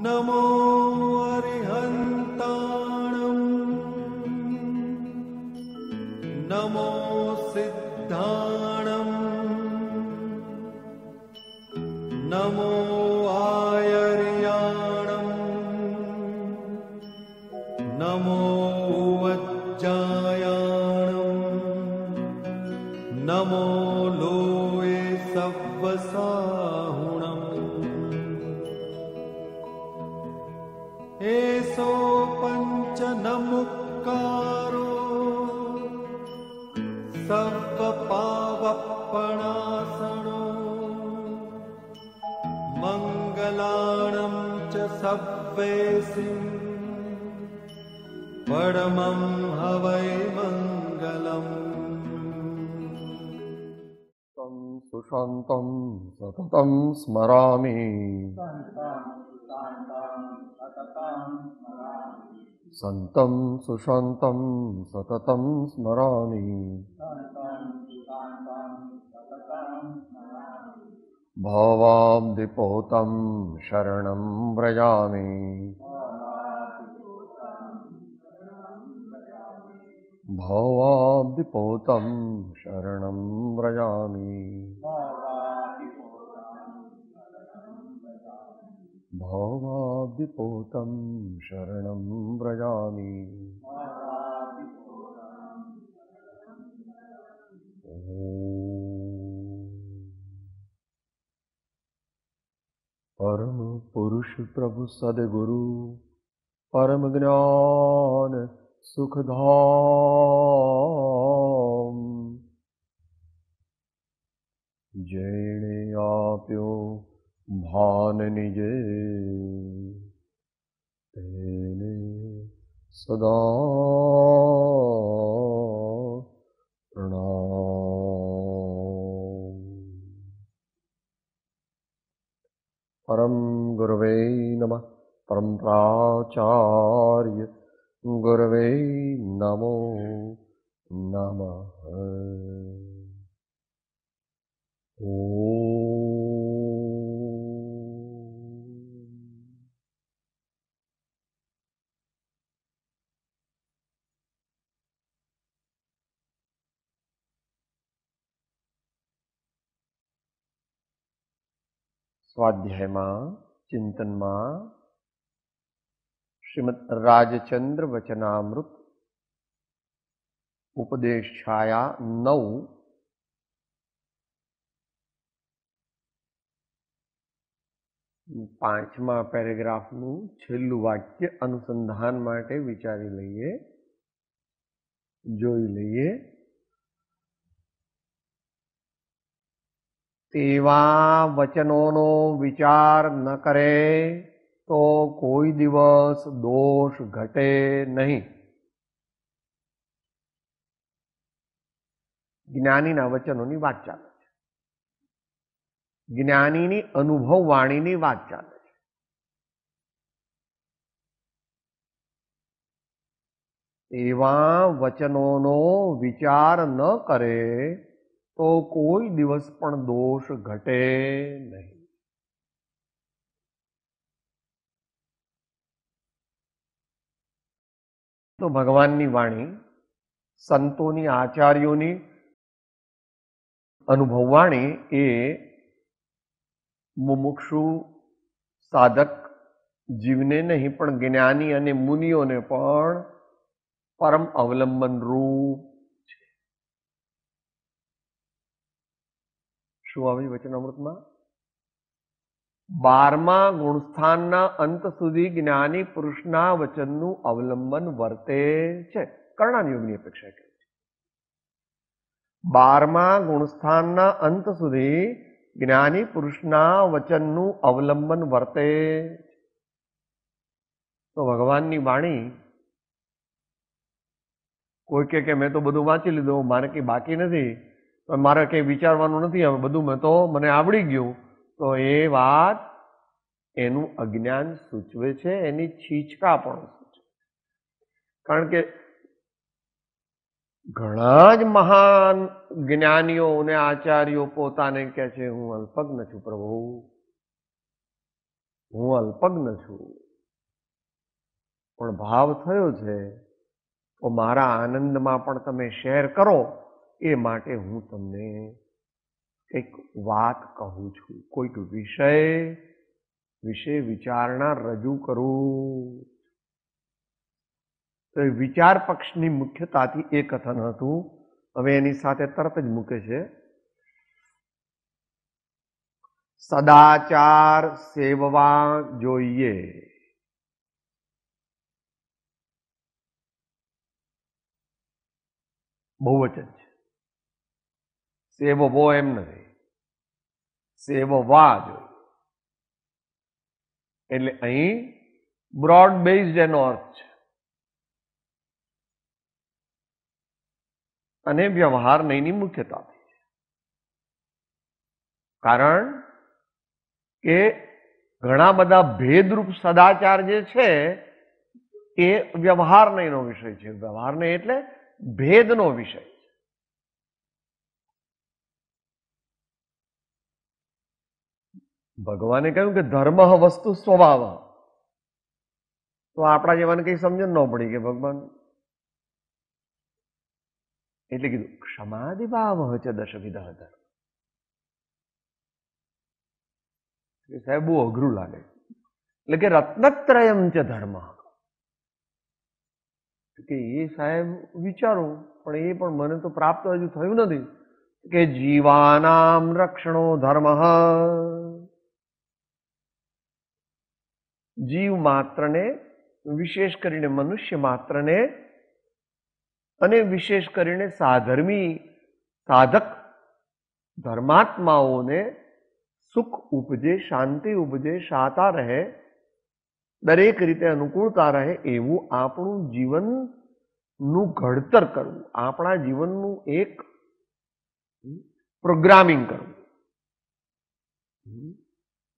नमो अरिहन्ताणम् नमो सिद्धाणम् नमो आयर्याणम् नमो वज्जायाणम् नमो लोये सव्वसाहुणम् एसो पञ्चनमुक्कारो सर्वपावपणासनो मङ्गलाणं च सव्वेसिं परमं हवै मङ्गलम्। सुशान्तं सततं स्मरामि सन्तं सुशान्तं सततं स्मरामि भवाब्धिपोतं शरणं व्रजामि भवाब्धिपोतं शरणं व्रजामि भवाब्धिपोतं शरणं व्रजामि। परम पुरुष प्रभु सद्गुरु परम ज्ञान सुखधाम जेणे आप्यो भान निजे तेने सदा प्रणाम। परम गुरवे नमः। परम प्राचार्य गुरवे नमो नमः। स्वाध्यायમાં ચિંતનમાં શ્રીમદ રાજચંદ્ર વચનામૃત ઉપદેશ છાયા 9 પાંચમા પેરેગ્રાફનું છેલ્લું વાક્ય અનુસંધાન માટે વિચારી લઈએ, જોઈ લઈએ। તેવા વચનોનો વિચાર ન કરે તો કોઈ દિવસ દોષ ઘટે નહીં। જ્ઞાનીના વચનોની વાત ચાલે છે, જ્ઞાનીની અનુભવ વાણીની વાત ચાલે છે। તેવા વચનોનો વિચાર ન કરે તો કોઈ દિવસ પણ દોષ ઘટે નહીં। તો ભગવાનની વાણી, સંતોની, આચાર્યોની અનુભવવાણી એ મુમુક્ષુ સાધક જીવને નહીં પણ જ્ઞાની અને મુનિઓને પણ પરમ અવલંબન રૂપ છે। શું આવે વચનામૃતમાં? 12મા ગુણસ્થાનના અંત સુધી જ્ઞાની પુરુષના વચનનું અવલંબન વર્તે છે। કર્ણાનિયોગની અપેક્ષા કરે છે। 12મા ગુણસ્થાનના અંત સુધી જ્ઞાની પુરુષના વચનનું અવલંબન વર્તે છે। તો ભગવાનની વાણી કોઈ કે મેં તો બધું વાંચી લીધું, મારે કંઈ બાકી નથી, મારે કંઈ વિચારવાનું નથી, હવે બધું મને આવડી ગયું, તો એ વાત એનું અજ્ઞાન સૂચવે છે, એની છીચકાપણ સૂચવે છે। કારણ કે ઘણા જ મહાન જ્ઞાનીઓ અને આચાર્યો પોતાને કહે છે હું અલ્પજ્ઞ છું પ્રભુ, હું અલ્પજ્ઞ છું, પણ ભાવ થયો છે તો મારા આનંદમાં પણ તમે શેર કરો, એ માટે હું તમને એક વાત કહું છું, કોઈક વિષય વિશે વિચારણા રજૂ કરું. તો એ વિચાર પક્ષની મુખ્યતાથી એ કથન હતું. હવે એની સાથે તરત જ મૂકે છે, સદાચાર સેવવા જોઈએ. બહુવચન છે, સેવવો એમ નથી, સેવવા જોઈએ. એટલે અહીં બ્રોડ બેઝડ એનો અર્થ છે, અને વ્યવહાર નહીંની મુખ્યતાથી છે. કારણ કે ઘણા બધા ભેદરૂપ સદાચાર જે છે એ વ્યવહાર નહીંનો વિષય છે. વ્યવહાર નહીં એટલે ભેદનો વિષય છે. ભગવાને કહ્યું કે ધર્મ વસ્તુ સ્વભાવ. તો આપણા જેવાને કઈ સમજણ ન પડી કે ભગવાન એટલે કીધું ક્ષમાદિ ભાવ ચ દશવિધ ધર્મ. સાહેબ બહુ અઘરું લાગે. એટલે કે રત્નત્રયમ ચ ધર્મ. કે એ સાહેબ વિચારું પણ એ પણ મને તો પ્રાપ્ત હજુ થયું નથી. કે જીવાનામ રક્ષણો ધર્મ. જીવ માત્રને, વિશેષ કરીને મનુષ્ય માત્રને અને વિશેષ કરીને સાધર્મી સાધક ધર્માત્માઓને સુખ ઉપજે, શાંતિ ઉપજે, શાતા રહે, દરેક રીતે અનુકૂળતા રહે એવું આપણું જીવનનું ઘડતર કરવું, આપણા જીવનનું એક પ્રોગ્રામિંગ કરવું.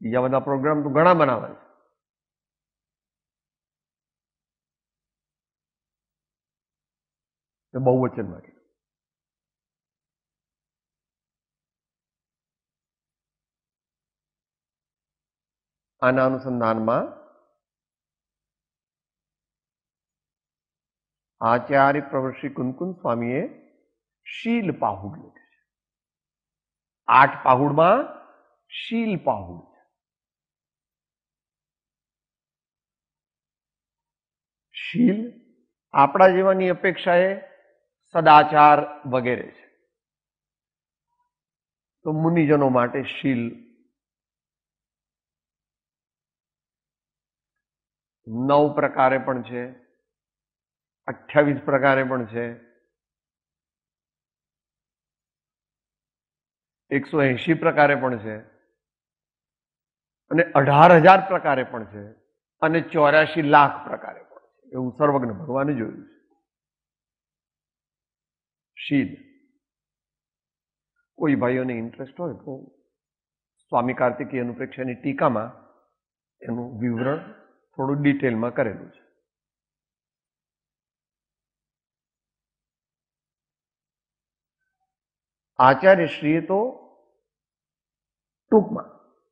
બીજા બધા પ્રોગ્રામ તો ઘણા બનાવે છે, બહુવચનમાં કીધું. આના અનુસંધાનમાં આચાર્ય પ્રવર્ષિ કુંકુન સ્વામીએ શીલ પાહુડ લખ્યું છે. 8 પાહુડમાં શીલ પાહુડ છે. શીલ આપણા જેવાની અપેક્ષાએ સદાચાર વગેરે છે. તો મુનિજનો માટે શીલ 9 પ્રકારે પણ છે, 28 પ્રકારે પણ છે, 180 પ્રકારે પણ છે, અને 18,000 પ્રકારે પણ છે, અને 84 લાખ પ્રકારે પણ છે. એવું સર્વજ્ઞ ભગવાને જોયું છે. શીલ કોઈ ભાઈઓને ઇન્ટરેસ્ટ હોય તો સ્વામી કાર્તિકેય અનુપ્રેક્ષાની ટીકામાં એનું વિવરણ થોડું ડિટેલમાં કરેલું છે. આચાર્યશ્રીએ તો ટૂંકમાં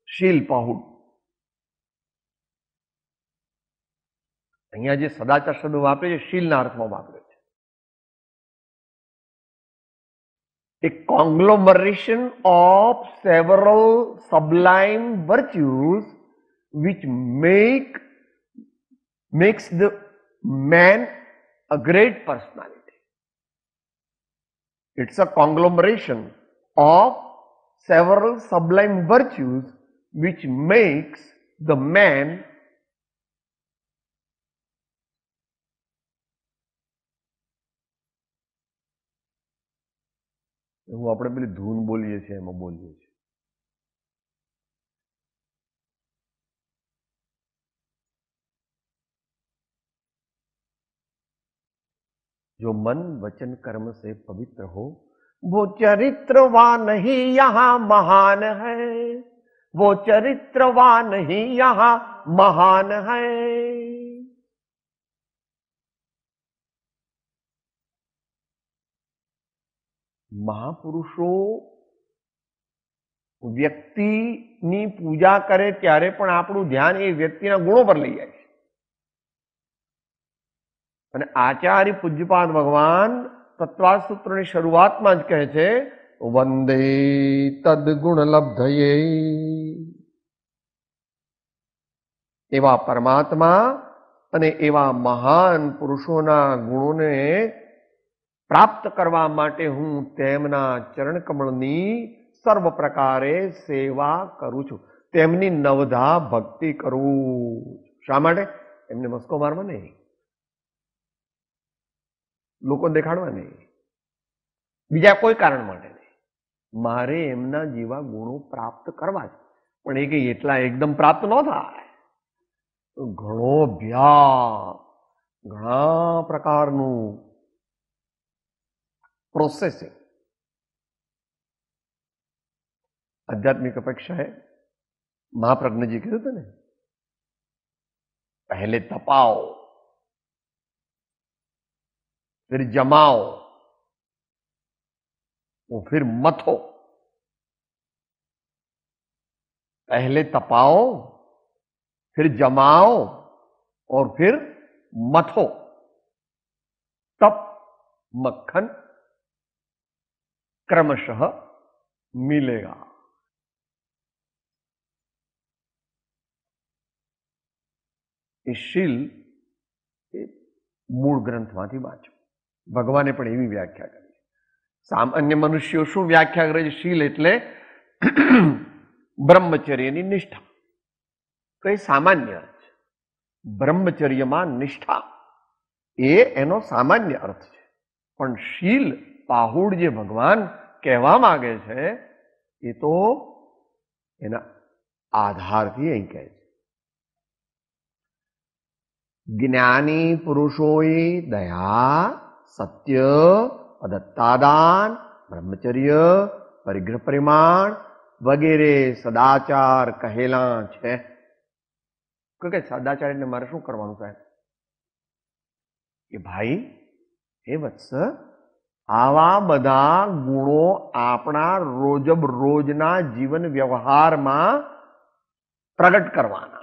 શીલ પાહુડ, અહીંયા જે સદાચાર શબ્દ વાપરે છે શીલના અર્થમાં વાપરે છે. A conglomeration of several sublime virtues which makes the man a great personality. It's a conglomeration of several sublime virtues which makes the man હું આપણે પેલી ધૂન બોલીએ છીએ એમાં બોલીએ છીએ. जो मन वचन कर्म से पवित्र हो वो चरित्रवान ही यहां महान है, वो चरित्रवान ही यहां महान है. મહાપુરુષો વ્યક્તિની પૂજા કરે ત્યારે પણ આપણું ધ્યાન એ વ્યક્તિના ગુણો પર લઈ જાય છે. અને આચાર્ય પૂજ્યપાદ ભગવાન તત્વાસૂત્રની શરૂઆતમાં જ કહે છે, વંદે તદ્ગુણ લબ્ધયે. એવા પરમાત્મા અને એવા મહાન પુરુષોના ગુણોને પ્રાપ્ત કરવા માટે હું તેમના ચરણ કમળની સર્વ પ્રકારે સેવા કરું છું, તેમની નવધા ભક્તિ કરું. શા માટે? એમને મસ્કો મારવા નહીં, લોકો દેખાડવા નહીં, બીજા કોઈ કારણ માટે નહીં. મારે એમના જેવા ગુણો પ્રાપ્ત કરવા છે. પણ એ કઈ એટલા એકદમ પ્રાપ્ત ન થાય. ઘણો અભ્યાસ, ઘણા પ્રકારનું પ્રોસેસિંગ. आध्यात्मिक अपेक्षा है. महाप्रज्ञ जी कहते थे ना, पहले तपाओ फिर जमाओ वो फिर मथो. पहले तपाओ फिर जमाओ और फिर मथो, तब मक्खन क्रमशः मिलेगा. એ શીલ એ મૂળ ગ્રંથમાંથી વાંચો. ભગવાને પણ એવી વ્યાખ્યા કરી. સામાન્ય મનુષ્યો શું વ્યાખ્યા કરે છે? શીલ એટલે બ્રહ્મચર્યની નિષ્ઠા. તો એ સામાન્ય અર્થ છે. બ્રહ્મચર્યમાં નિષ્ઠા એ એનો સામાન્ય અર્થ છે. પણ શીલ પાહુડ જે ભગવાન કહેવા માંગે છે એ તો એના આધારથી અહીં કહે છે. જ્ઞાની પુરુષોએ દયા, સત્ય, અદત્તાદાન, બ્રહ્મચર્ય, પરિગ્રહ પરિમાણ વગેરે સદાચાર કહેલા છે. કે સદાચાર એટલે મારે શું કરવાનું સાહેબ? કે ભાઈ હે વત્સ, આવા બધા ગુણો આપણા રોજબરોજના જીવન વ્યવહારમાં પ્રગટ કરવાના.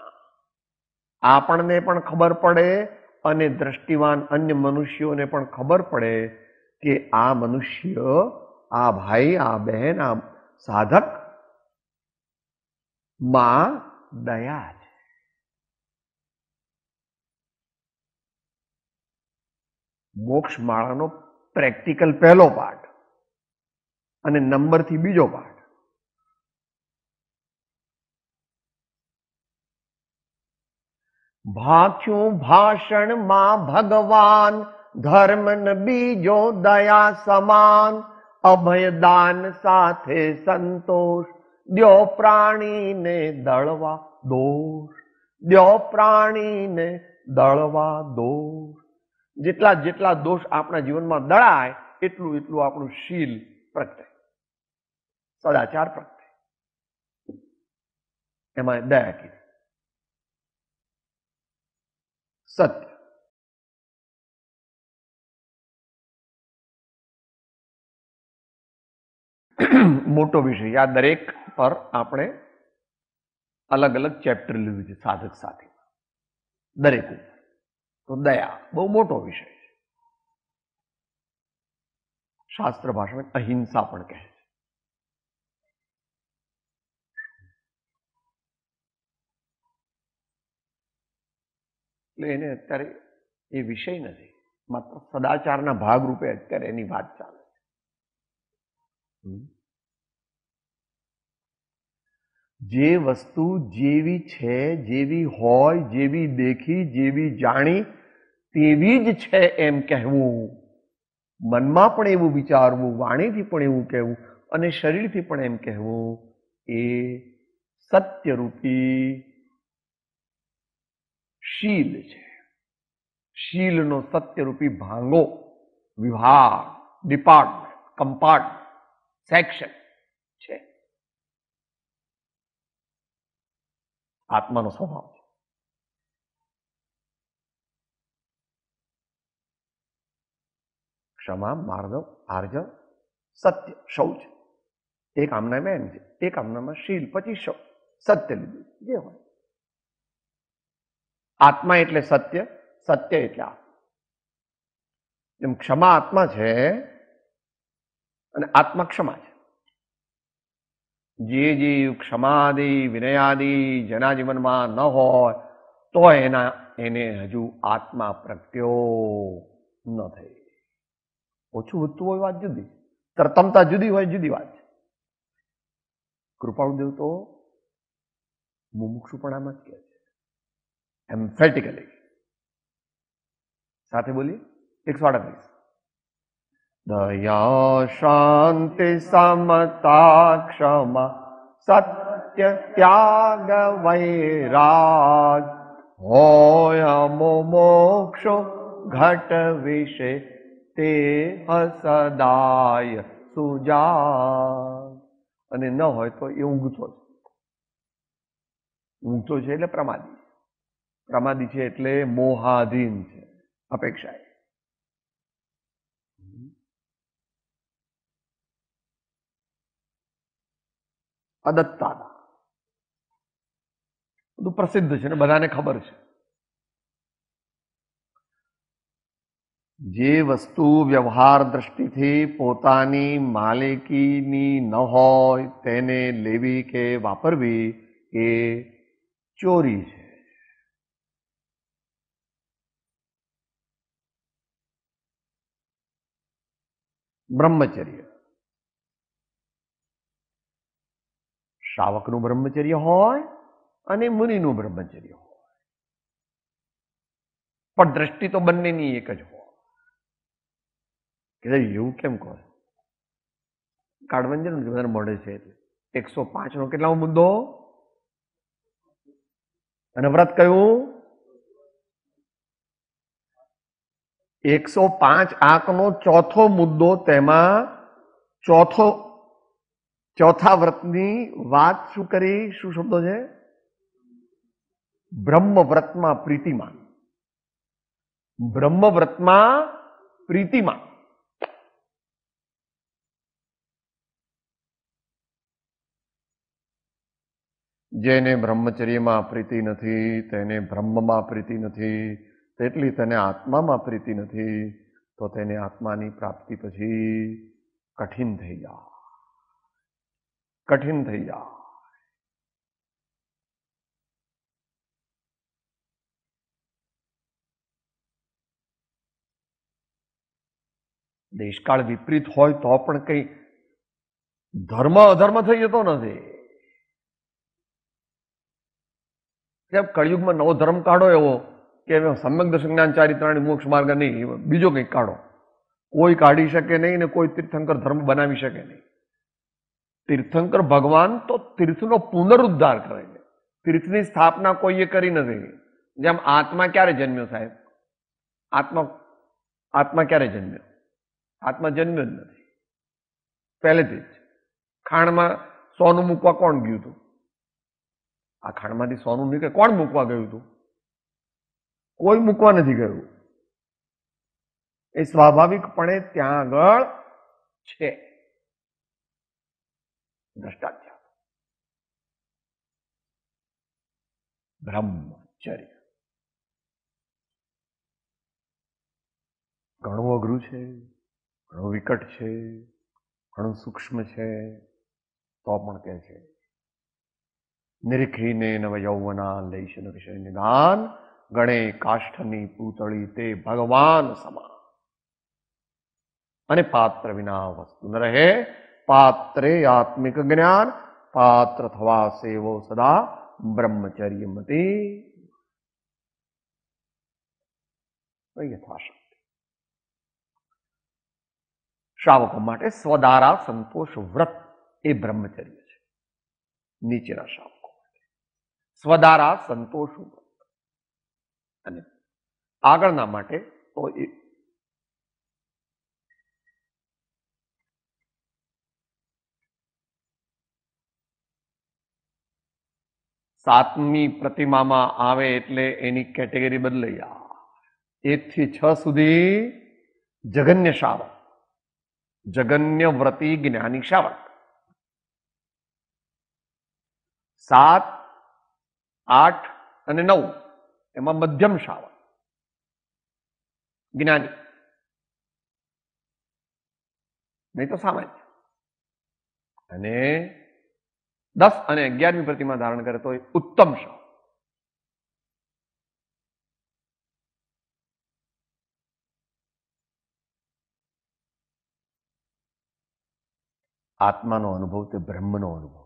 આપણને પણ ખબર પડે અને દ્રષ્ટિવાન અન્ય મનુષ્યોને પણ ખબર પડે કે આ મનુષ્ય, આ ભાઈ, આ બહેન, આ સાધક માં દયા છે. મોક્ષ માળાનો પ્રેક્ટિકલ પહેલો પાઠ અને નંબરથી બીજો પાઠ. ભાખ્યું ભાષણમાં ભગવાન, ધર્મ ન બીજો દયા સમાન, અભયદાન સાથે સંતોષ, દ્યો પ્રાણીને દળવા દોષ, દ્યો પ્રાણીને દળવા દોષ. જેટલા જેટલા દોષ આપણા જીવનમાં દળાય એટલું એટલું આપણું શીલ પ્રગટે, સદાચાર પ્રગટે. એમાં દયા કીધી, સત્ય. મોટો વિષય. આ દરેક પર આપણે અલગ અલગ ચેપ્ટર લીધું છે સાધક સાથે, દરેક ઉપર. તો દયા બહુ મોટો વિષય છે. શાસ્ત્ર ભાષામાં અહિંસા પણ કહે છે. એટલે એને અત્યારે એ વિષય નથી, માત્ર સદાચારના ભાગરૂપે અત્યારે એની વાત ચાલે છે. જે વસ્તુ જેવી છે, જેવી હોય, જેવી દેખી, જેવી જાણી તેવી જ છે એમ કહેવું, મનમાં પણ એવું વિચારવું, વાણીથી પણ એવું કહેવું અને શરીરથી પણ એમ કહેવું, એ સત્યરૂપી શીલ છે. શીલનો સત્યરૂપી ભાંગો, વિભાગ, ડિપાર્ટમેન્ટ, કમ્પાર્ટમેન્ટ, સેક્શન છે. આત્માનો સ્વભાવ છે. ક્ષમા, માર્દવ, આર્જવ, સત્ય, શૌચ. એક આમનામાં એમ છે, એક આમનામાં શીલ, પછી સત્ય લીધું, જે હોય. આત્મા એટલે સત્ય, સત્ય એટલે આત્મા. એમ ક્ષમા આત્મા છે અને આત્મા ક્ષમા છે. જે જીવ ક્ષમાદિ વિનયાદિ જેના જીવનમાં ન હોય તો એને હજુ આત્મા પ્રગટ્યો ન થઈ. ઓછું વધતું હોય વાત જુદી, તરતમતા જુદી હોય જુદી વાત છે. કૃપાળુદેવ તો મુમુક્ષુપણામાં જ કહે છે, એમ્ફેટિકલી. સાથે બોલીએ 138. દયા શાંતિ સમતા ક્ષમા સત્ય ત્યાગ વૈરાગ હોય મોક્ષો ઘટ વિશે તે સદાય સુજાગ. અને ન હોય તો એ ઊંઘતો છે. ઊંઘતો છે એટલે પ્રમાદી. પ્રમાદી છે એટલે મોહાધીન છે, અપેક્ષા. અદત્તાદા બધું પ્રસિદ્ધ છે ને બધાને ખબર છે. જે વસ્તુ વ્યવહાર દ્રષ્ટિથી પોતાની માલિકીની ન હોય તેને લેવી કે વાપરવી એ ચોરી છે. બ્રહ્મચર્ય, શ્રાવકનું બ્રહ્મચર્ય હોય અને મુનિનું બ્રહ્મચર્ય હોય, પણ દ્રષ્ટિ તો બંનેની એક જ હોય. કે એવું કેમ કહો? કાળવંજન બધાને મળે છે એટલે 105 નો કેટલામો મુદ્દો? અને વ્રત કયું? 105 આંકનો ચોથો મુદ્દો. તેમાં ચોથા વ્રતની વાત શું કરી? શું શબ્દો છે? બ્રહ્મવ્રતમાં પ્રીતિમાન. બ્રહ્મવ્રતમાં પ્રીતિમાન. જેને બ્રહ્મચર્યમાં પ્રીતિ નથી, તેને બ્રહ્મમાં પ્રીતિ નથી, તેટલી તેને આત્મામાં પ્રીતિ નથી, તો તેને આત્માની પ્રાપ્તિ પછી કઠિન થઈ જાય. કઠિન થઈ જાય. દેશકાળ વિપરીત હોય તો પણ કઈ ધર્મ અધર્મ થઈ જતો નથી. કળિયુગમાં નવો ધર્મ કાઢો એવો કે સમ્યક દર્શન જ્ઞાન ચારિત્રાણી મોક્ષ માર્ગ નહીં, બીજો કંઈક કાઢો. કોઈ કાઢી શકે નહીં ને કોઈ તીર્થંકર ધર્મ બનાવી શકે નહીં. તીર્થંકર ભગવાન તો તીર્થનો પુનરુદ્ધાર કરે છે. તીર્થની સ્થાપના કોઈએ કરી નથી. જેમ આત્મા ક્યારે જન્મ્યો સાહેબ? આત્મા ક્યારે જન્મ્યો? આત્મા જન્મ્યો જ નથી પહેલેથી જ. ખાણમાં સોનું મૂકવા કોણ ગયું હતું? આ ખાણમાંથી સોનું નીકળે, કોણ મૂકવા ગયું હતું? કોઈ મૂકવા નથી ગયું. એ સ્વાભાવિકપણે ત્યાં આગળ છે. દ્રષ્ટાધ્યાત્મ, બ્રહ્મચર્ય ઘણું અઘરું છે, ઘણું વિકટ છે, ઘણું સૂક્ષ્મ છે, તો પણ કહે છે નિરીખીને નવ યૌવના લઈશન વિષય નિદાન ગણે કાષ્ઠની પૂતળી તે ભગવાન સમાન. અને પાત્ર વિના વસ્તુ ન રહે, પાત્રે આત્મિક જ્ઞાન, પાત્ર થવા સેવો સદા બ્રહ્મચર્ય મતી. યથાશક્તિ શ્રાવકો માટે સ્વદારા સંતોષ વ્રત એ બ્રહ્મચર્ય છે. નીચેના શ્રાવકો માટે સ્વદારા સંતોષ વ્રત, અને આગળના માટે તો એ સાતમી પ્રતિમામાં આવે એટલે એની કેટેગરી બદલાઈ જાય. 1 થી 6 સુધી જગન્ય શ્રાવક, જગન્ય વ્રતી જ્ઞાની શ્રાવક. 7, 8 અને 9 એમાં મધ્યમ શ્રાવણ જ્ઞાની, નહીં તો સામાન્ય. અને 10 અને 11મી પ્રતિમા ધારણ કરે તો એ ઉત્તમ શ્રાવણ. આત્માનો અનુભવ તે બ્રહ્મનો અનુભવ.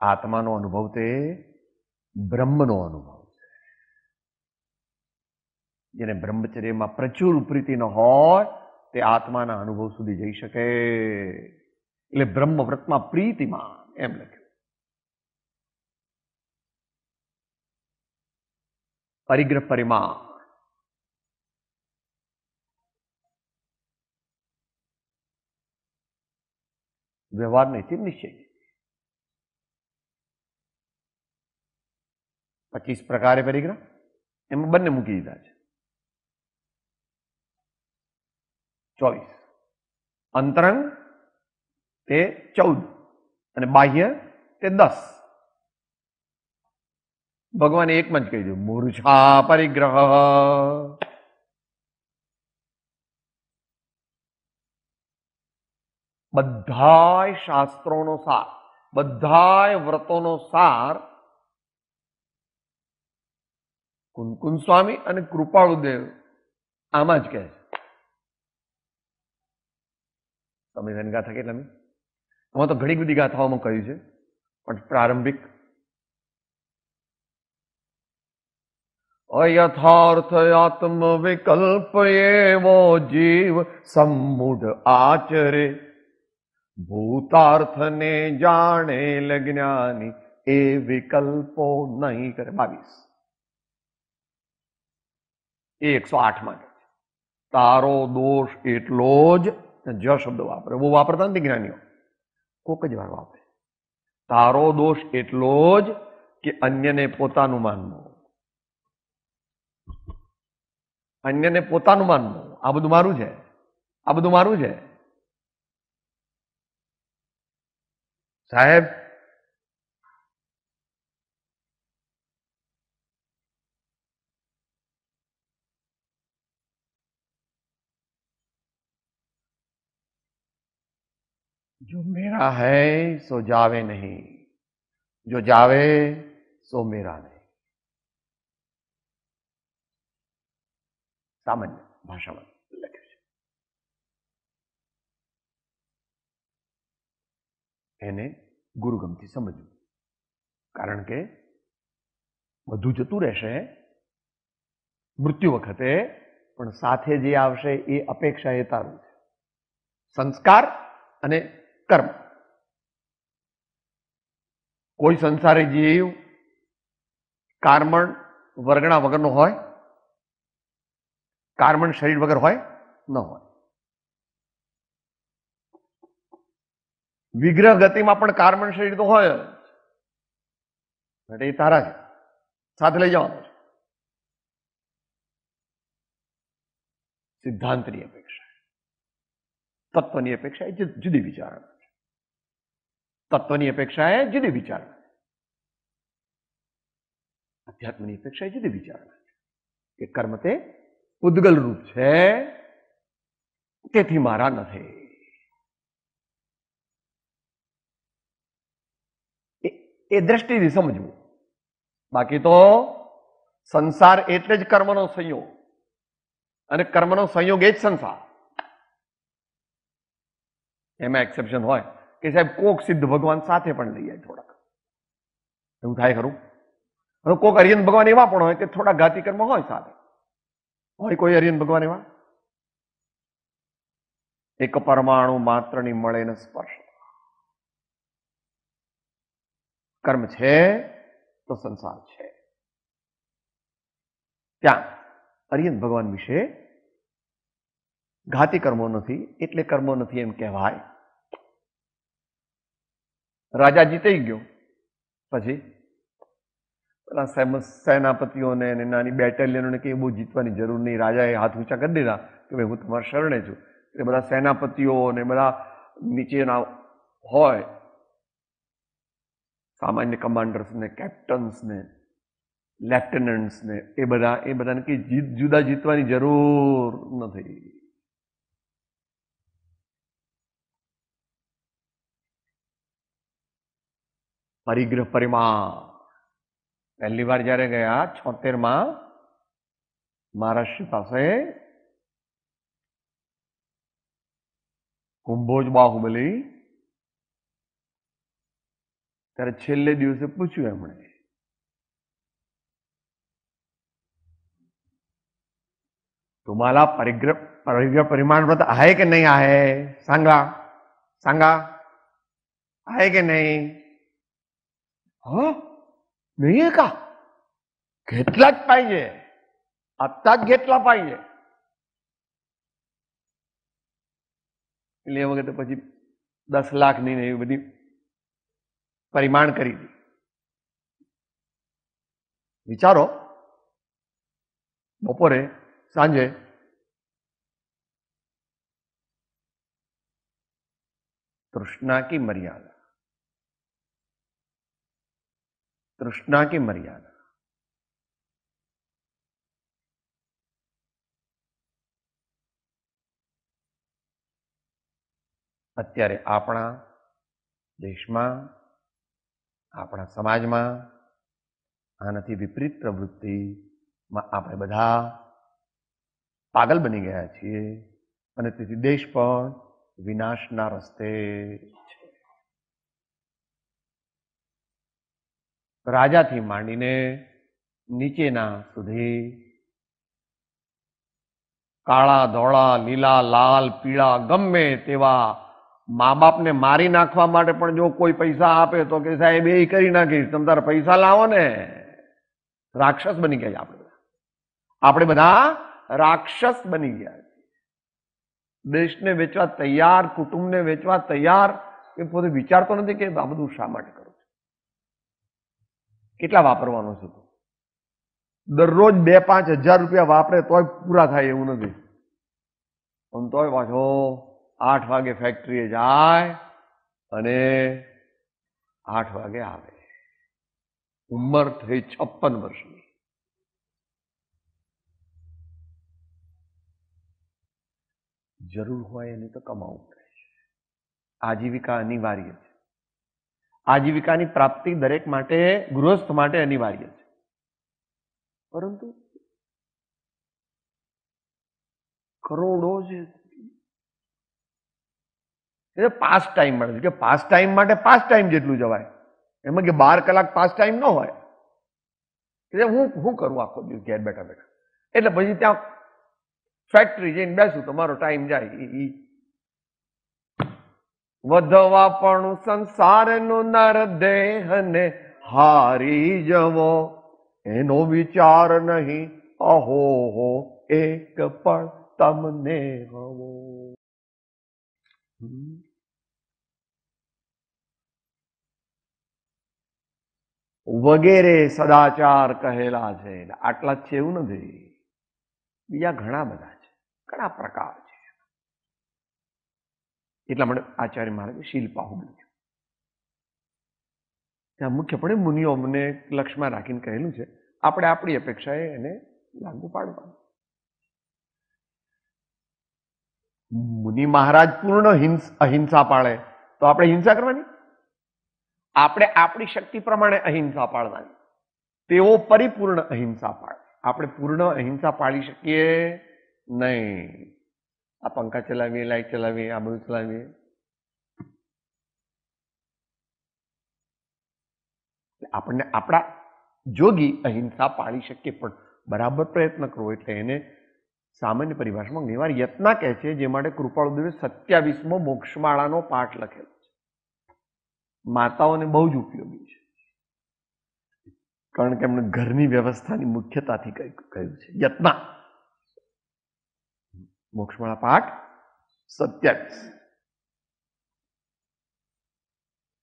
આત્માનો અનુભવ તે બ્રહ્મનો અનુભવ છે. જેને બ્રહ્મચર્યમાં પ્રચુર પ્રીતિ ન હોય તે આત્માના અનુભવ સુધી જઈ શકે. એટલે બ્રહ્મવ્રતમાં પ્રીતિમાં એમ લખ્યું. પરિગ્રહ પરિમાણ વ્યવહાર નહીં નિશ્ચય. 25 પ્રકારે પરિગ્રહ એમાં બંને મૂકી દીધા છે. 24 અંતરંગ તે 14 અને બાહ્ય તે 10. ભગવાને એકમાં જ કહી દીધું મૂર્છા પરિગ્રહ. બધાય શાસ્ત્રોનો સાર, બધાય વ્રતોનો સાર કુનકુન સ્વામી અને કૃપાળુદેવ આમાં જ કહે છે. સંવિધાન ગાથા કેટલામી? આમાં તો ઘણી બધી ગાથાઓમાં કહ્યું છે, પણ પ્રારંભિક અયથાર્થ આત્મ વિકલ્પ એવો જીવ સમૂઢ આચરે, ભૂતાર્થને જાણે જ્ઞાની એ વિકલ્પો નહીં કરે. 22 એ 108 માં તારો દોષ એટલો જ શબ્દ વાપરે. બહુ વાપરતા નથી જ્ઞાનીઓ, કોક જ વાર વાપરે. તારો દોષ એટલો જ કે અન્યને પોતાનું માનવું. અન્યને પોતાનું માનવું, આ બધું મારું છે, આ બધું મારું છે. સાહેબ जो मेरा है सो जावे नहीं, जो जावे सो मेरा नहीं. સામાન્ય ભાષામાં લખ્યું છે. એને ગુરુગમથી સમજવું, કારણ કે બધું જતું રહેશે મૃત્યુ વખતે, પણ સાથે જે આવશે એ અપેક્ષા એ તારું છે. સંસ્કાર અને કર્મ. કોઈ સંસારી જીવ કાર્મણ વર્ગણા વગરનો હોય, કાર્મણ શરીર વગર હોય ન હોય. વિગ્રહ ગતિમાં પણ કાર્મણ શરીર તો હોય જ, એ તારા છે, સાથે લઈ જવાનું છે. સિદ્ધાંતની અપેક્ષા, તત્વની અપેક્ષા એ જુદી વિચારણા છે. તત્વની અપેક્ષા એ જુદી વિચારણા છે. અધ્યાત્મની અપેક્ષા એ જુદી વિચારણા છે કે કર્મ તે ઉદ્ગલ રૂપ છે, તેથી મારા નથી. એ દ્રષ્ટિથી સમજવું. બાકી તો સંસાર એટલે જ કર્મનો સંયોગ, અને કર્મનો સંયોગ એ જ સંસાર. એમાં એક્સેપ્શન હોય કે સાહેબ કોક સિદ્ધ ભગવાન સાથે પણ લઈ જાય થોડાક, એવું થાય ખરું. હવે કોક અરિયન ભગવાન એવા પણ હોય કે થોડા ઘાતી કર્મ હોય સાથે. હોય કોઈ અરિયન ભગવાન એવા? એક પરમાણુ માત્રની મળે ને સ્પર્શ. કર્મ છે તો સંસાર છે. ત્યાં અરિયન ભગવાન વિશે ઘાતી કર્મો નથી એટલે કર્મો નથી એમ કહેવાય. રાજા જીતી ગયો પછી પેલા સેનાપતિઓને નાની બેટેલિયનોને કે બહુ જીતવાની જરૂર નહીં, રાજાએ હાથ ઊંચા કરી દીધા કે ભાઈ હું તમારા શરણે છું. એટલે બધા સેનાપતિઓ ને બધા નીચેના હોય સામાન્ય કમાન્ડર્સ ને, કેપ્ટન્સ ને, લેફ્ટનન્ટ્સ ને, એ બધાને કે જુદા જીતવાની જરૂર નથી. પરિગ્રહ પરિમાણ પહેલી વાર જયારે ગયા 76માં મહારાષ્ટ્ર પાસે કુંભોજ બાહુબલી, ત્યારે છેલ્લે દિવસે પૂછ્યું એમણે, तुम्हाला परिग्रह परिमाण व्रत आहे की नहीं आहे? सांगा सांगा, आहे की नहीं? हाँ नहीं आहे का? घेतला ज पाहिजे, आत्ताच घेतला पाहिजे. એટલે એ વખતે પછી 10 લાખની ને એવી બધી પરિમાણ કરી દી. વિચારો, બપોરે सांझे तृष्णा की मर्यादा, तृष्णा की मर्यादा. અત્યારે આપણા દેશમાં, આપણા સમાજમાં આનાથી વિપરીત પ્રવૃત્તિમાં આપણે બધા પાગલ બની ગયા છીએ અને તેથી દેશ પણ વિનાશના રસ્તે છે. રાજાથી માંડીને નીચેના સુધી કાળા, ધોળા, લીલા, લાલ, પીળા ગમે તેવા મા બાપને મારી નાખવા માટે પણ જો કોઈ પૈસા આપે તો કે સાહેબ એ કરી નાખીશ, તમે તારા પૈસા લાવો ને. રાક્ષસ બની ગયા આપણે બધા રાક્ષસ બની ગયા. દેશને વેચવા તૈયાર, કુટુંબને વેચવા તૈયાર. એ પોતે વિચારતો નથી કે આ બધું શા માટે કરું છું, કેટલા વાપરવાનો છે. દરરોજ 2-5 હજાર રૂપિયા વાપરે તોય પૂરા થાય એવું નથી. પણ તોય પાછો 8 વાગે ફેક્ટરીએ જાય અને 8 વાગે આવે. ઉંમર થઈ 56 વર્ષની. જરૂર હોય એની તો કમાવું પડે છે. આજીવિકા અનિવાર્ય છે. આજીવિકાની પ્રાપ્તિ દરેક માટે, ગૃહસ્થ માટે અનિવાર્ય છે. પરંતુ કરોડો છે એ પાસ ટાઈમ મળે છે કે પાસ ટાઈમ માટે પાસ ટાઈમ જેટલું જવાય, એમાં કે 12 કલાક પાસ ટાઈમ ન હોય. એટલે હું કરું આખો દિવસ ઘેર બેઠા બેઠા, એટલે પછી ત્યાં ફેક્ટરી જઈને બેસું, તમારો ટાઈમ જાય. વધવા પણ સંસારનો નર દેહને હારી જવો, એનો વિચાર નહીં અહો હો એક પણ તમને હવો. વગેરે સદાચાર કહેલા છે. આટલા જ છે એવું નથી, બીજા ઘણા બધા છે, ઘણા પ્રકાર છે. એટલા માટે આચાર્ય મહારાજે શિલ્પાહુ લખ્યું. ત્યાં મુખ્યપણે મુનિઓને લક્ષ્યમાં રાખીને કહેલું છે. આપણે આપણી અપેક્ષાએ એને લાગુ પાડવાનું. મુનિ મહારાજ પૂર્ણ અહિંસા પાળે તો આપણે હિંસા કરવાની? આપણે આપણી શક્તિ પ્રમાણે અહિંસા પાળવાની. તેઓ પરિપૂર્ણ અહિંસા પાળે, આપણે પૂર્ણ અહિંસા પાળી શકીએ નહીં. આ પંખા ચલાવીએ, લાઈટ ચલાવીએ, આ બધું ચલાવીએ. આપણને આપણા જોગી અહિંસા પાળી શકીએ, પણ બરાબર પ્રયત્ન કરવો. એટલે એને સામાન્ય પરિભાષામાં ઘણીવાર યત્ના કહે છે, જે માટે કૃપાળુદેવે 27મો મોક્ષમાળાનો પાઠ લખેલો છે. માતાઓને બહુ જ ઉપયોગી છે, કારણ કે એમણે ઘરની વ્યવસ્થાની મુખ્યતાથી કહ્યું છે. યત્ના મોક્ષમાળા પાઠ 27.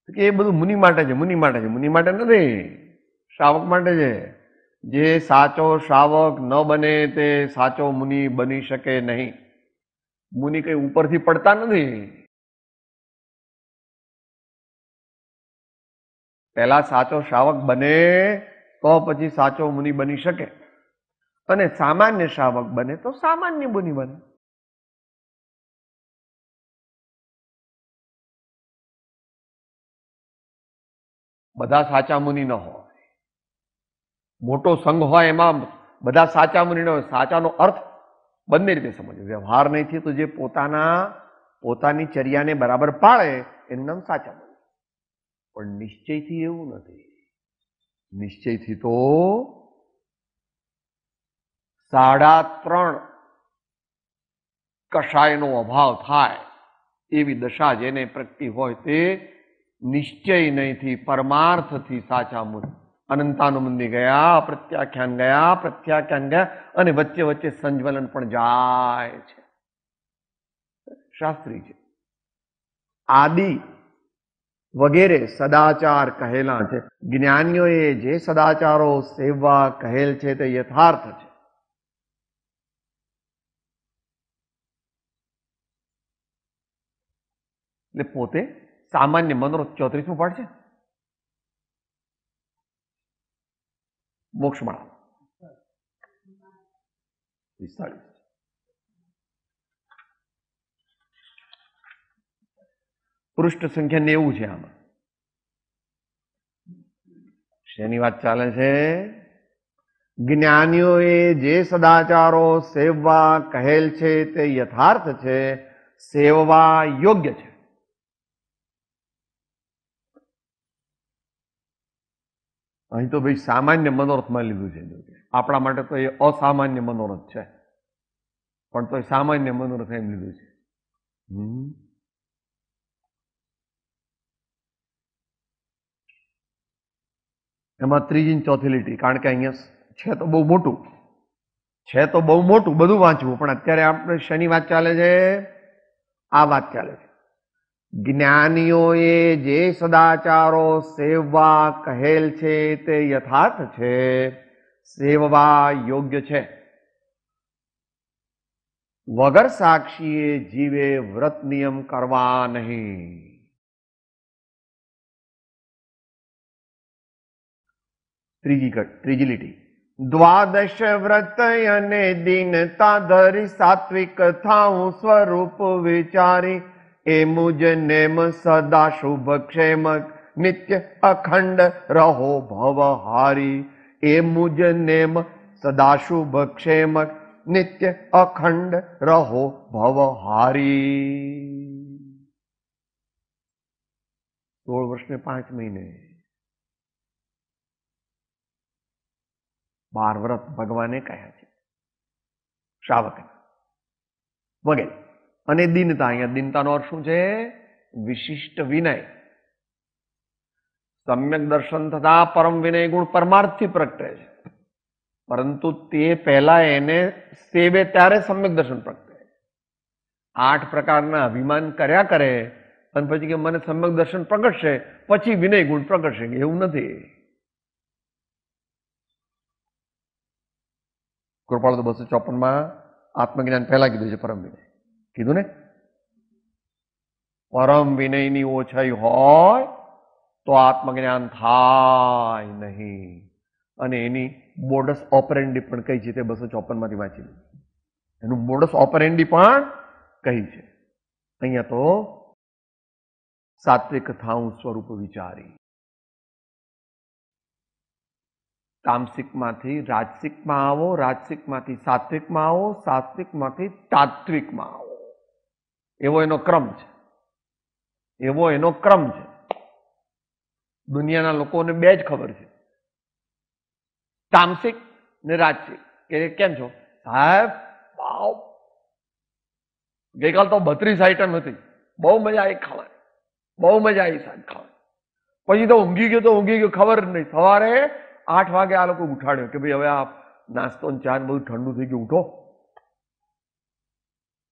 એ બધું મુનિ માટે છે, મુનિ માટે છે, મુનિ માટે નથી, શ્રાવક માટે છે. જે સાચો શ્રાવક ન બને તે સાચો મુનિ બની શકે નહીં. મુનિ કઈ ઉપરથી પડતા નથી. પહેલા સાચો શ્રાવક બને તો પછી સાચો મુનિ બની શકે, અને સામાન્ય શ્રાવક બને તો સામાન્ય મુનિ બને. બધા સાચા મુનિ ન હોય. મોટો સંઘ હોય એમાં બધા સાચા મુનિ ન હોય. સાચાનો અર્થ બંને રીતે સમજો. વ્યવહાર નહીં તો જે પોતાની ચર્યાને બરાબર પાળે એનું નામ સાચા મુનિ. પણ નિશ્ચયથી એવું નથી. નિશ્ચયથી તો 3.5 કષાયનો અભાવ થાય એવી દશા જેને પ્રગટી હોય તે નિશ્ચય નહીંથી પરમાર્થથી સાચા મુનિ. અનંતાનુબંધી ગયા, પ્રત્યાખ્યાન ગયા, પ્રત્યાખ્યાન ગયા, અને વચ્ચે વચ્ચે સંજ્વલન પણ જાય છે. શાસ્ત્રી છે. આદિ વગેરે સદાચાર કહેલા છે. જ્ઞાનીઓએ જે સદાચારો સેવવા કહેલ છે તે યથાર્થ છે. એટલે પોતે સામાન્ય મનોરથ 34મું પાઠ છે, મોક્ષમાળા 45. પૃષ્ઠ સંખ્યા 90 છે. આમાં શેની વાત ચાલે છે? જ્ઞાનીઓએ જે સદાચારો સેવવા કહેલ છે તે યથાર્થ છે, સેવવા યોગ્ય છે. અહીં તો ભાઈ સામાન્ય મનોરથમાં લીધું છે. આપણા માટે તો એ અસામાન્ય મનોરથ છે, પણ તો સામાન્ય મનોરથ એમ લીધું છે. એમાં 3જી અને 4થી લીટી, કારણ કે અહીંયા છે તો બહુ મોટું બધું વાંચવું, પણ અત્યારે આપણે શેની વાત ચાલે છે? આ વાત ચાલે છે. જ્ઞાનીઓએ જે સદાચારો સેવવા કહેલ છે તે યથાર્થ છે, સેવવા યોગ્ય છે. વગર સાક્ષીએ જીવે વ્રત નિયમ કરવા નહીં. ત્રીજી લીટી. દ્વાદશ વ્રત અને દીનતા ધરી સાત્વિક થાઉં સ્વરૂપ વિચારી, એ મુજ નેમ સદા શુભ ક્ષેમક નિત્ય અખંડ રહો ભવહારી. એ મુજ નેમ સદા શુભ ક્ષેમક નિત્ય અખંડ રહો ભવહારી. 16 વર્ષને 5 મહિને 12 વ્રત ભગવાને કહ્યા છે શ્રાવક વગેરે. અને દીનતા, અહીંયા દીનતાનો અર્થ શું છે? વિશિષ્ટ વિનય. સમ્યક દર્શન થતા પરમ વિનય ગુણ પરમાર્થથી પ્રગટે છે, પરંતુ તે પહેલા એને સેવે ત્યારે સમ્યક દર્શન પ્રગટે. 8 પ્રકારના અભિમાન કર્યા કરે અને પછી કે મને સમ્યક દર્શન પ્રગટશે પછી વિનય ગુણ પ્રગટશે, એવું નથી. કૃપાળુ તો 254માં આત્મજ્ઞાન પહેલા કીધું છે, પરમ વિનય કીધું ને. પરમ વિનયની ઓછાઈ હોય તો આત્મજ્ઞાન થાય નહીં. અને એની મોડસ ઓપરેન્ડી પણ કઈ છે તે 254માંથી વાંચી લીધું. એનું મોડસ ઓપરેન્ડી પણ કઈ છે. અહીંયા તો સાત્વિક થાઉં સ્વરૂપ વિચારી. તામસિકમાંથી રાજસિકમાં આવો, રાજસિકમાંથી સાત્વિકમાં આવો, સાત્વિકમાંથી તાત્વિકમાં આવો. એવો એનો ક્રમ છે. દુનિયાના લોકોને 2 જ ખબર છે, તામસિક ને રાજસિક. કે કેમ છો સાહેબ? વાવ, ગઈકાલ તો 32 આઈટમ હતી, બહુ મજા આવી ખાવાની, બહુ મજા આવી શાક ખાવાની. પછી તો ઊંઘી ગયો, ખબર નહીં. સવારે 8 વાગે આ લોકો ઉઠાડ્યો કે ભાઈ હવે આ નાસ્તો ને ચા બધું ઠંડુ થઈ ગયું, ઉઠો.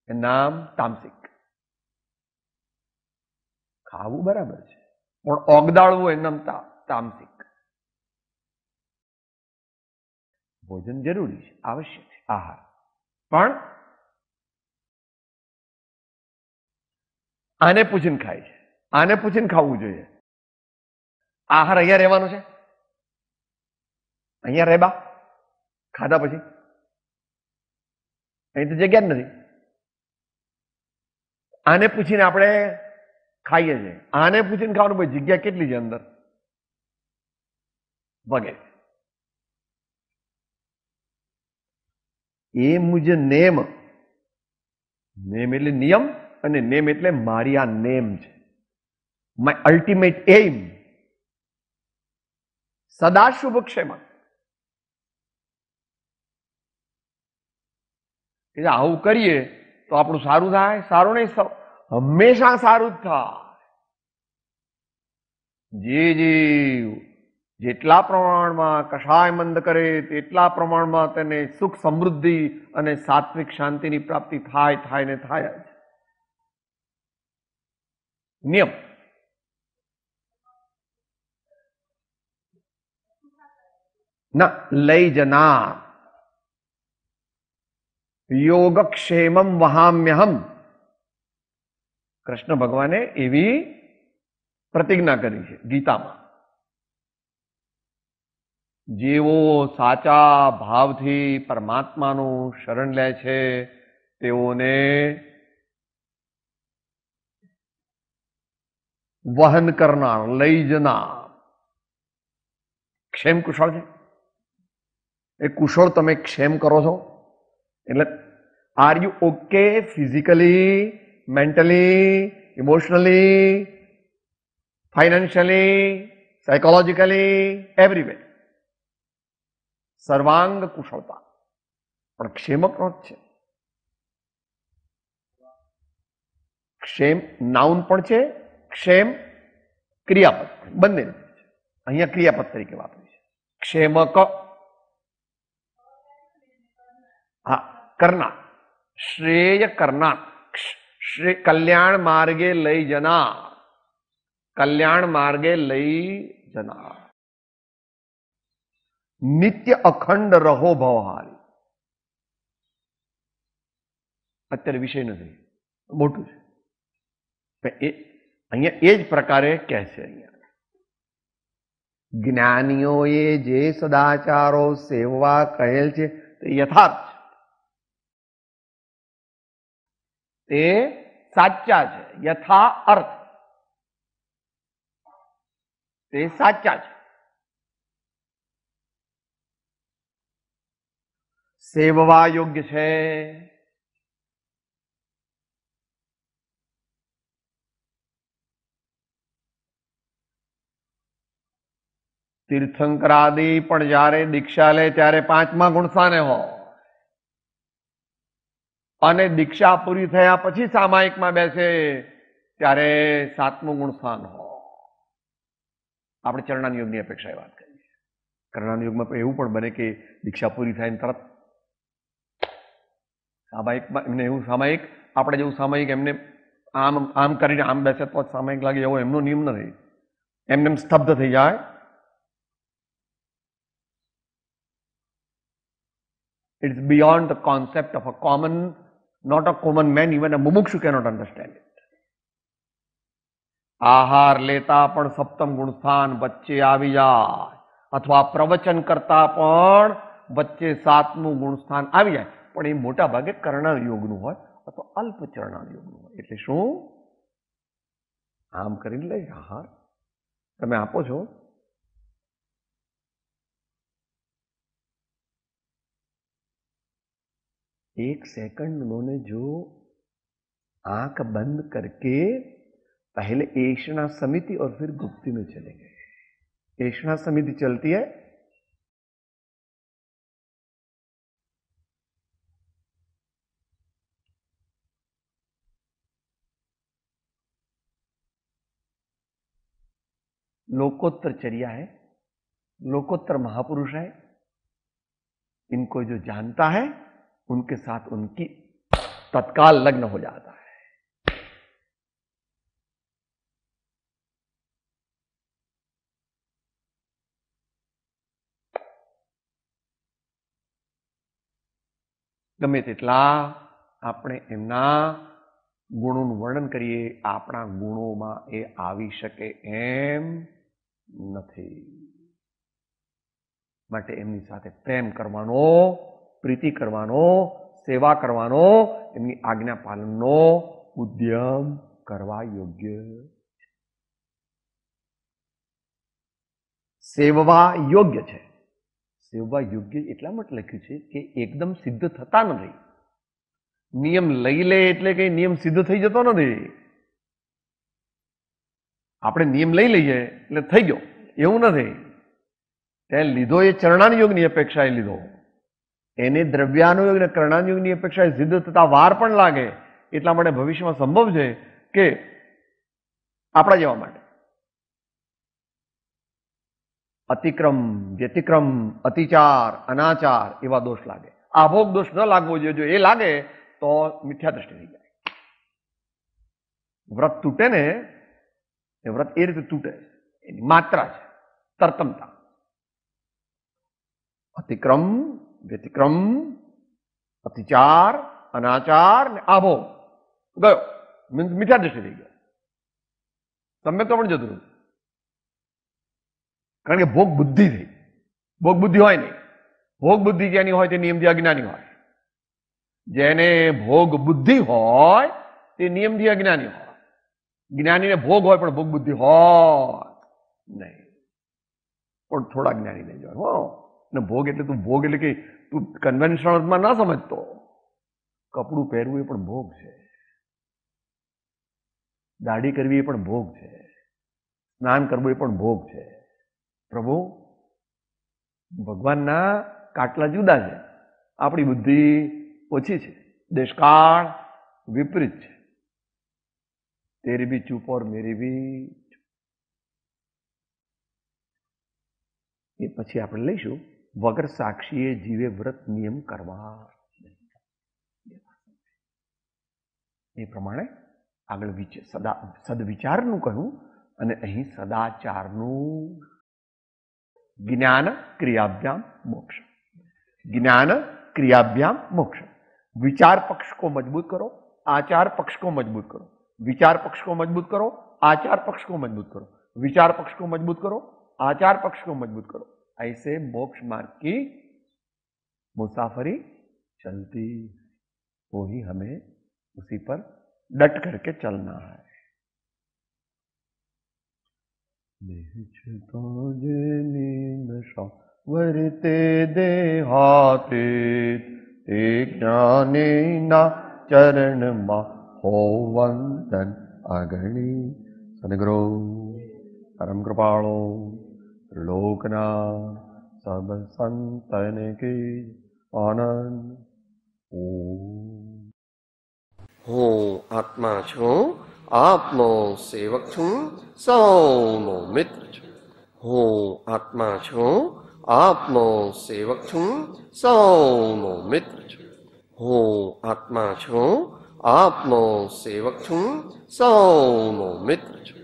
એ નામ તામસિક. ખાવું બરાબર છે પણ ઓગદાળવું એ નામ તામસિક. ભોજન જરૂરી છે, આવશ્યક છે, આહાર, પણ આને પૂછીને ખાય છે, આને પૂછીને ખાવું જોઈએ. આહાર અહીંયા રહેવાનો છે, અહીંયા રહેબા ખાધા પછી અહીં તો જગ્યા જ નથી. આને પૂછીને આપણે ખાઈએ છીએ, આને પૂછીને ખાવાનું ભાઈ જગ્યા કેટલી છે અંદર વગેરે. એ મુજબ નેમ, નેમ એટલે નિયમ અને નેમ એટલે મારી આ નેમ છે, માય અલ્ટિમેટ એમ, સદા શુભક્ષેમ. આવું કરીએ તો આપણું સારું થાય, સારું નહીં, હંમેશા સારું જ થાય. જે જીવ જેટલા પ્રમાણમાં કષાય મંદ કરે તેટલા પ્રમાણમાં તેને સુખ સમૃદ્ધિ અને સાત્વિક શાંતિની પ્રાપ્તિ થાય થાય ને થાય જ. નિયમ. ના લઈ જનાર યોગક્ષેમમ વહામ્યહમ. કૃષ્ણ ભગવાને એવી પ્રતિજ્ઞા કરી છે ગીતામાં. જેઓ સાચા ભાવથી પરમાત્માનું શરણ લે છે તેઓને વહન કરનાર, લઈ જનાર. ક્ષેમ કુશળ છે, એ કુશળ તમે ક્ષેમ કરો છો એટલે are you okay physically, mentally, emotionally, financially, psychologically, every way. સર્વાંગ કુશળતા પણ ક્ષેમકનો જ છે. ક્ષેમ નાઉન પણ છે, ક્ષેમ ક્રિયાપદ બંને છે. અહીંયા ક્રિયાપદ તરીકે વાપરી છે. ક્ષેમક હા કરનાર, શ્રેય કરનાર, કલ્યાણ માર્ગે લઈ જનાર, કલ્યાણ માર્ગે લઈ જનાર. નિત્ય અખંડ રહો ભવહારી. અત્યારે વિષય નથી, મોટું છે. અહીંયા એ જ પ્રકારે કહે છે. અહીંયા જ્ઞાનીઓએ જે સદાચારો સેવવા કહેલ છે તે યથાર્થ છે, તે સાચા છે. યથા અર્થ, તે સાચા છે. સેવવા યોગ્ય છે. તીર્થંકરાદી પણ જ્યારે દીક્ષા લે ત્યારે 5મા ગુણસ્થાને હોય અને દીક્ષા પૂરી થયા પછી સામાયિકમાં બેસે ત્યારે 7મું ગુણસ્થાન હોય. આપણે ચરણાન યોગની અપેક્ષાએ વાત કરીએ. કરણાન યોગમાં એવું પણ બને કે દીક્ષા પૂરી થાય ને તરત સામાયિકમાં એમને એવું સામાયિક, આપણે જેવું સામાયિક એમને આમ આમ કરીને આમ બેસે તો જ સામાયિક લાગે એવો એમનો નિયમ નથી. એમને એમ સ્તબ્ધ થઈ જાય. It's beyond the concept of a common, not a common man, even a mumukshu cannot understand it. આહાર લેતા પણ 7મ ગુણસ્થાન વચ્ચે આવી જાય અથવા પ્રવચન કરતા પણ વચ્ચે 7મું ગુણસ્થાન આવી જાય, પણ એ મોટા ભાગે કરણાન યોગનું હોય અથવા અલ્પ ચરણાન યોગનું હોય. એટલે શું? આમ કરીને લઈ આહાર તમે આપો છો, एक सेकंड उन्होंने जो आंख बंद करके पहले एषणा समिति और फिर गुप्ती में चले गए. एषणा समिति चलती है लोकोत्तर चर्या है, लोकोत्तर महापुरुष है. इनको जो जानता है उनके साथ उनकी तत्काल लग्न हो जाता है. ગમે તેટલા આપણે એમના ગુણોનું વર્ણન કરીએ, આપણા ગુણોમાં એ આવી શકે એમ નથી. માટે એમની સાથે પ્રેમ કરવાનો, પ્રીતિ કરવાનો, સેવા કરવાનો, એમની આજ્ઞા પાલનનો ઉદ્યમ કરવા યોગ્ય. સેવવા યોગ્ય છે. સેવવા યોગ્ય એટલા માટે લખ્યું છે કે એકદમ સિદ્ધ થતા નથી. નિયમ લઈ લે એટલે કઈ નિયમ સિદ્ધ થઈ જતો નથી. આપણે નિયમ લઈ લઈએ એટલે થઈ ગયો એવું નથી. તે લીધો એ ચરણાનુયોગની અપેક્ષાએ લીધો. એને દ્રવ્યાનુયોગ અને કર્ણાનુયોગની અપેક્ષાએ સિદ્ધ થતા વાર પણ લાગે. એટલા માટે ભવિષ્યમાં સંભવ છે કે આપણા જેવા માટે અતિક્રમ, વ્યતિક્રમ, અતિચાર, અનાચાર એવા દોષ લાગે. આભોગ દોષ ન લાગવો જોઈએ. જો એ લાગે તો મિથ્યા દ્રષ્ટિ થઈ જાય. વ્રત તૂટે ને એ વ્રત એ રીતે તૂટે. એની માત્રા છે તરતમતા. અતિક્રમ, વ્યતિક્રમ, અતિચાર, અનાચાર ને આભોગ ગયો. મિથ્યા દ્રષ્ટિ થઈ ગયો. સમ્યક તો પણ જતું રહ્યું. કારણ કે ભોગ બુદ્ધિ થઈ. ભોગ બુદ્ધિ હોય નહીં. ભોગ બુદ્ધિ જેની હોય તે નિયમથી અજ્ઞાની હોય. જેને ભોગ બુદ્ધિ હોય તે નિયમથી અજ્ઞાની હોય. જ્ઞાનીને ભોગ હોય પણ ભોગ બુદ્ધિ હોય નહીં. પણ થોડા જ્ઞાની નહીં જોય. હો ને ભોગ એટલે તું ભોગ એટલે કે તું કન્વેન્શનલ અર્થમાં ના સમજતો. કપડું પહેરવું એ પણ ભોગ છે. દાઢી કરવી એ પણ ભોગ છે. સ્નાન કરવું એ પણ ભોગ છે. પ્રભુ ભગવાનના કાટલા જુદા છે. આપણી બુદ્ધિ ઓછી છે. દેશકાળ વિપરીત છે. તેરી ભી ચૂપ ઓર મેરી ભી. એ પછી આપણે લઈશું વગર સાક્ષીએ જીવે વ્રત નિયમ કરવા. એ પ્રમાણે આગળ સદવિચારનું કહ્યું અને અહીં સદાચારનું. જ્ઞાન क्रियाभ्याम मोक्ष. ज्ञान क्रियाभ्याम मोक्ष. विचार पक्ष को मजबूत करो, आचार पक्ष को मजबूत करो. विचार पक्ष को मजबूत करो, आचार पक्ष को मजबूत करो. विचार पक्ष को मजबूत करो, आचार पक्ष को मजबूत करो. ऐसे मोक्ष मार्ग की मुसाफरी चलती. वही हमें उसी पर डट करके चलना है. वर्ते देहाते ते ज्ञानेना चरण मा हो वंदन अगणी. सदगुरु परम कृपालो लोकना सब संतन की आनंद. હું આત્મા છું, આપનો સેવક છું, સૌનો મિત્ર છું. હું આત્મા છું, આપનો સેવક છું, સૌનો મિત્ર છું. હું આત્મા છું, આપનો સેવક છું, સૌનો મિત્ર છું.